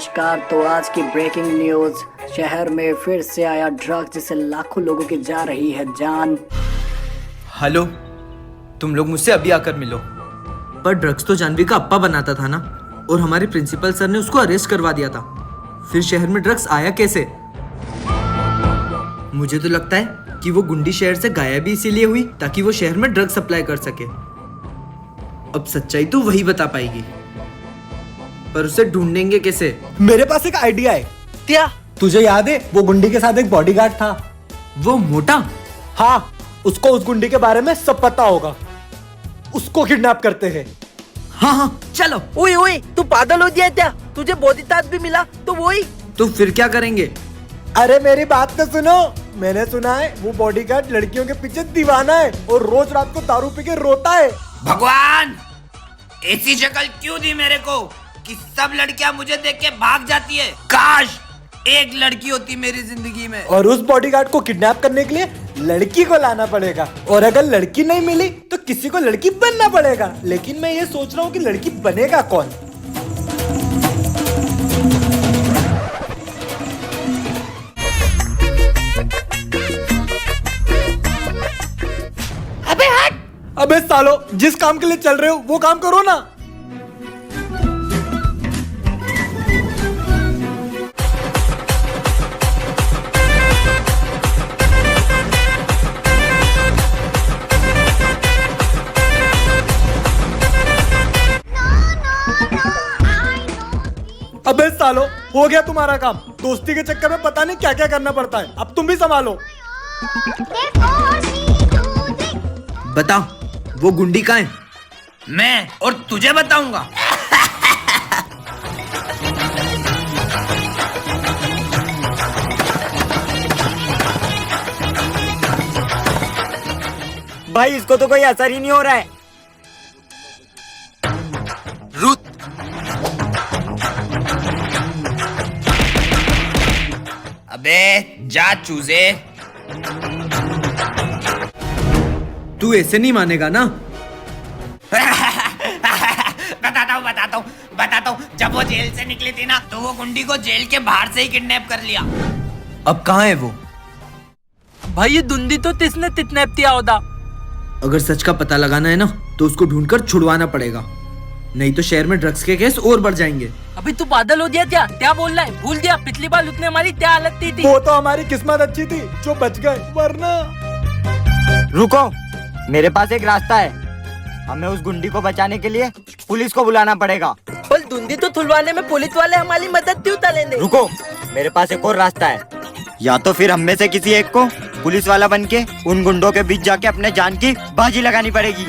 नमस्कार। तो आज की ब्रेकिंग न्यूज, शहर में फिर से आया ड्रग्स जिससे लाखों लोगों की जा रही है जान। हेलो, तुम लोग मुझसे अभी आकर मिलो। पर ड्रग्स तो जानवी का अप्पा बनाता था ना, और हमारे प्रिंसिपल सर ने उसको अरेस्ट करवा दिया था। फिर शहर में ड्रग्स आया कैसे? मुझे तो लगता है कि वो गुंडी शहर से गायब ही इसीलिए हुई ताकि वो शहर में ड्रग्स सप्लाई कर सके। अब सच्चाई तो वही बता पाएगी, पर उसे ढूंढेंगे कैसे? मेरे पास एक आइडिया है। क्या? तुझे याद है वो गुंडी के साथ एक बॉडीगार्ड था? वो मोटा? हाँ, उसको उस गुंडी के बारे में सब पता होगा। उसको किडनैप करते हैं। हाँ हाँ चलो। ओए ओए, तू पागल हो गया क्या? तुझे बॉडीगार्ड भी मिला तो वही। तो फिर क्या करेंगे? अरे मेरी बात तो सुनो। मैंने सुना है वो बॉडीगार्ड लड़कियों के पीछे दीवाना है और रोज रात को दारू पी के रोता है। भगवान, ऐसी शक्ल क्यों दी मेरे को कि सब लड़कियां मुझे देख के भाग जाती है। काश एक लड़की होती मेरी जिंदगी में। और उस बॉडीगार्ड को किडनैप करने के लिए लड़की को लाना पड़ेगा, और अगर लड़की नहीं मिली तो किसी को लड़की बनना पड़ेगा। लेकिन मैं ये सोच रहा हूँ कि लड़की बनेगा कौन? अबे हट! अबे सालो, जिस काम के लिए चल रहे हो वो काम करो ना। अबे सालो, हो गया तुम्हारा काम। दोस्ती के चक्कर में पता नहीं क्या क्या करना पड़ता है। अब तुम भी संभालो। बता, वो गुंडी कहाँ है? मैं और तुझे बताऊंगा। भाई इसको तो कोई असर ही नहीं हो रहा है। रुत, अबे जा चूजे। तू ऐसे नहीं मानेगा ना? बताता हूँ। जब वो जेल से निकली थी ना, तो वो गुंडी को जेल के बाहर से ही किडनैप कर लिया। अब कहाँ है वो? भाई ये दुंदी तो तिसने किडनैप किया होता। अगर सच का पता लगाना है ना, तो उसको ढूंढकर छुड़वाना पड़ेगा, नहीं तो शहर में ड्रग्स के केस और बढ़ जाएंगे। अभी तू पागल हो गया क्या? क्या बोल रहा है? भूल गया पिछली बार उसने हमारी क्या हालत की थी। वो तो हमारी किस्मत अच्छी थी जो बच गए, वरना। रुको, मेरे पास एक रास्ता है। हमें उस गुंडी को बचाने के लिए पुलिस को बुलाना पड़ेगा। पर दुंदी तो खुलवाने में पुलिस वाले हमारी मदद क्यों करेंगे? रुको, मेरे पास एक और रास्ता है। या तो फिर हम में से किसी एक को पुलिस वाला बनके उन गुंडों के बीच जाके अपने जान की बाजी लगानी पड़ेगी।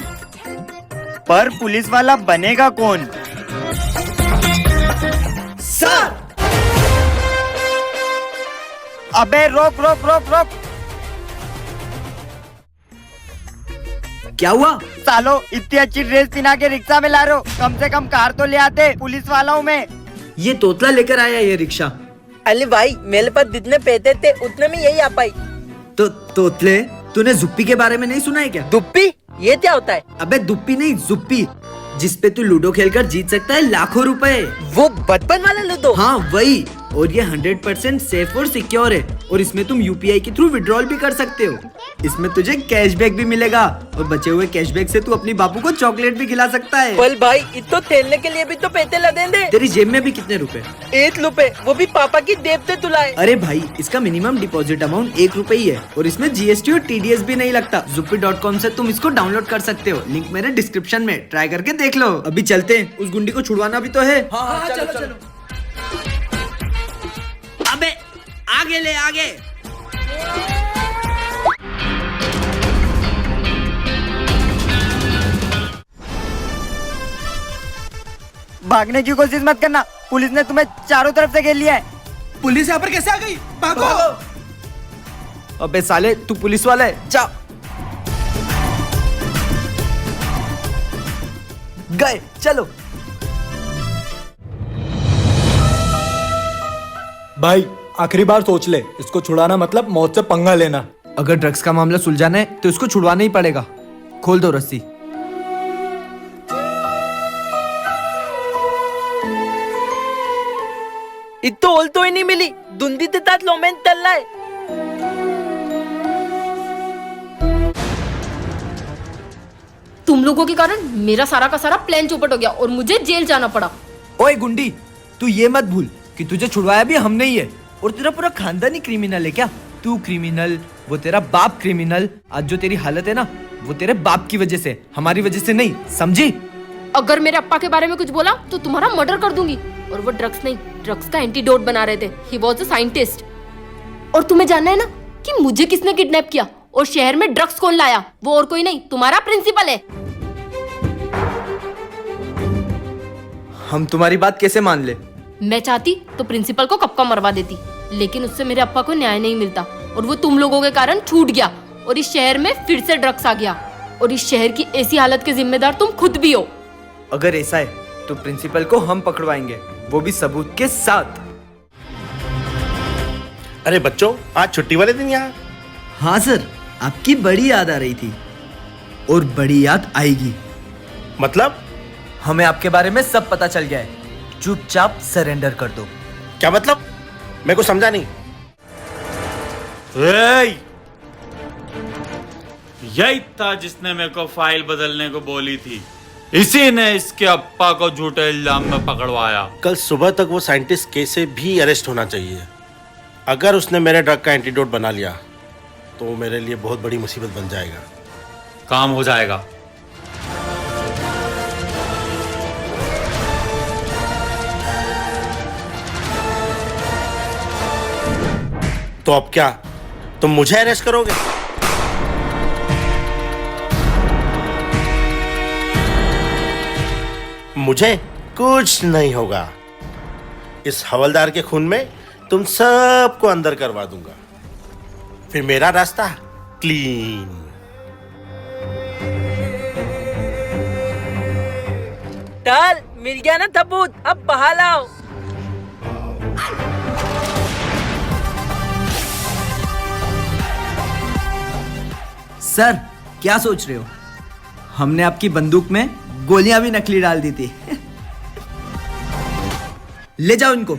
पर पुलिस वाला बनेगा कौन? सर! अबे रोक रोक रोक रोक! क्या हुआ? सालो, इतनी अच्छी ड्रेस पहना के रिक्शा में ला रहे हो, कम से कम कार तो ले आते। पुलिस वालों में ये तोतला लेकर आया ये रिक्शा। अली भाई, मेरे पास जितने पैसे थे उतने में यही आ पाई। तो तोतले, तूने जुप्पी के बारे में नहीं सुना है क्या? दुप्पी? ये क्या होता है? अबे दुप्पी नहीं, जुप्पी, जिसपे तू लूडो खेलकर जीत सकता है लाखों रुपए। वो बचपन वाला लूडो? हाँ वही। और ये 100% सेफ और सिक्योर है, और इसमें तुम यूपीआई के थ्रू विड्रॉल भी कर सकते हो। इसमें तुझे कैशबैक भी मिलेगा, और बचे हुए कैशबैक से तू अपनी बापू को चॉकलेट भी खिला सकता है। पल भाई, इसको खेलने के लिए भी तो पैसे लगेंगे। तेरी जेब में भी कितने रुपए? 1 रुपए, वो भी पापा की जेब से तुलाए। अरे भाई, इसका मिनिमम डिपॉजिट अमाउंट 1 रुपए ही है, और इसमें जीएसटी और टीडीएस भी नहीं लगता। zuppy.com से तुम इसको डाउनलोड कर सकते हो, लिंक मेरे डिस्क्रिप्शन में, ट्राई करके देख लो। अभी चलते हैं, उस गुंडी को छुड़वाना भी तो है। हाँ, चलो। अबे आगे ले, आगे। भागने की कोशिश मत करना, पुलिस ने तुम्हें चारों तरफ से घेर लिया है। पुलिस यहाँ पर कैसे आ गई? भागो! अबे साले, तू पुलिस वाला है, जा। गए, चलो। भाई आखिरी बार सोच ले, इसको छुड़ाना मतलब मौत से पंगा लेना। अगर ड्रग्स का मामला सुलझाना है तो इसको छुड़वाना ही पड़ेगा। खोल दो रस्सी। इतो ओल तो ही नहीं मिली धुंदी तात लोमेन तल्ला है। तुम लोगों के कारण मेरा सारा का सारा प्लान चौपट हो गया और मुझे जेल जाना पड़ा। ओए गुंडी, तू ये मत भूल कि तुझे छुड़वाया भी हमने ही है और तेरा पूरा खानदान ही क्रिमिनल है क्या? तू क्रिमिनल, वो तेरा बाप क्रिमिनल। आज जो तेरी हालत है ना, वो तेरे बाप की वजह से, हमारी वजह से नहीं, समझी? अगर मेरे अप्पा के बारे में कुछ बोला तो तुम्हारा मर्डर कर दूंगी। और वो ड्रग्स नहीं, ड्रग्स का एंटीडोट बना रहे थे। He was a scientist. और तुम्हें जानना है ना कि मुझे किसने किडनैप किया और शहर में ड्रग्स कौन लाया? वो और कोई नहीं, तुम्हारा प्रिंसिपल है। हम तुम्हारी बात कैसे मान ले? मैं चाहती तो प्रिंसिपल को कब का मरवा देती, लेकिन उससे मेरे अप्पा को न्याय नहीं मिलता और वो तुम लोगों के कारण छूट गया और इस शहर में फिर से ड्रग्स आ गया। और इस शहर की ऐसी हालत के जिम्मेदार तुम खुद भी हो। अगर ऐसा है तो प्रिंसिपल को हम पकड़वाएंगे, वो भी सबूत के साथ। अरे बच्चों, आज छुट्टी वाले दिन यहाँ? हाँ सर, आपकी बड़ी याद आ रही थी और बड़ी याद आएगी। मतलब? हमें आपके बारे में सब पता चल गया है, चुपचाप सरेंडर कर दो। क्या मतलब? मैं कुछ समझा नहीं। यही था जिसने मेरे को फाइल बदलने को बोली थी। इसी ने इसके अप्पा को झूठे इल्जाम में पकड़वाया। कल सुबह तक वो साइंटिस्ट केस से भी अरेस्ट होना चाहिए। अगर उसने मेरे ड्रग का एंटीडोट बना लिया तो मेरे लिए बहुत बड़ी मुसीबत बन जाएगा। काम हो जाएगा। तो अब क्या, तुम मुझे अरेस्ट करोगे? मुझे कुछ नहीं होगा। इस हवलदार के खून में तुम सबको अंदर करवा दूंगा, फिर मेरा रास्ता क्लीन। टाल मिल गया ना सबूत, अब बहा लाओ। सर, क्या सोच रहे हो? हमने आपकी बंदूक में गोलियां भी नकली डाल दी थी। ले जाओ इनको।